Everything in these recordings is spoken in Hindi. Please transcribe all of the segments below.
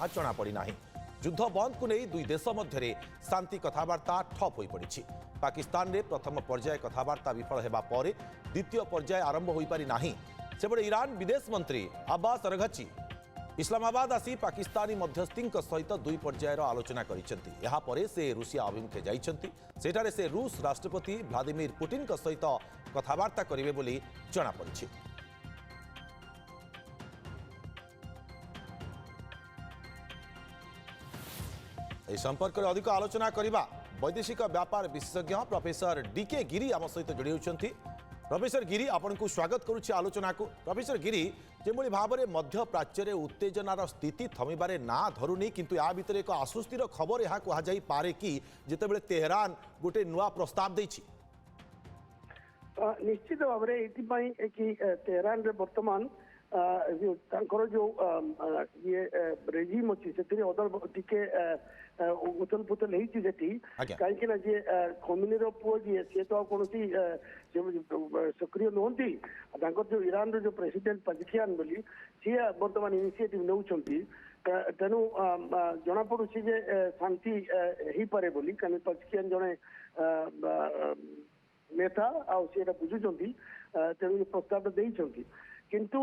ताहा जना पड़ना। युद्ध बंद को नहीं दुई देश मध्य शांति कथबार्ता ठप हो पड़ी। पाकिस्तान में प्रथम पर्याय कथबार्ता विफल होगा पर द्वितीय पर्याय आरंभ हो पारि नाही। सेबड़े ईरान विदेश मंत्री अब्बास अरघची इस्लामाबाद आसी पाकिस्तानी मध्यस्थी सहित दुई पर्यायर आलोचना कर से रूसिया अभिमुखे जाइछन्ति। से रूस राष्ट्रपति व्लादिमीर पुतिन सहित कथबार्ता करेंगे बोली जनापड़ी। ए संपर्क में अधिक आलोचना करबा वैदेशिक व्यापार विशेषज्ञ प्रोफेसर डीके गिरी आम सहित जोड़ी होती। प्रोफेसर गिरी आपन को स्वागत करुच्ची आलोचना को। प्रोफेसर गिरी जो भाव में मध्य प्राच्य उत्तेजनार स्थिति थमिबारे ना धरुनी किंतु या भितर एक आश्वस्तिर खबर यह कहुई पारे कि जितेबाला तेहरान गोटे नुआ प्रस्ताव देछि। निश्चित भाव में कि तेहरान रे वर्तमान जो ये रेजिम अच्छी से टी उथल पुथल होती कहीं जी खमीनीर पुओ जी सी तो कौन सक्रिय नुहति जो ईरान जो प्रेसिडेंट पजकियान बोली सी बर्तमान इनिशिएटिव नौकरी तेणु जना पड़ुछि जे शांति हो पारे बोली कहीं पजकियान जड़े नेता आटा बुझुंट तेणु ये प्रस्ताव देइछंती किंतु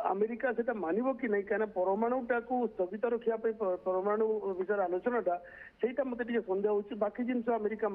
अमेरिका से मानव कि नहीं कहीं परमाणुटा को स्थगित रखा परमाणु विषय आलोचनाटा से मत सन्देह हो बाकी जिन अमेरिका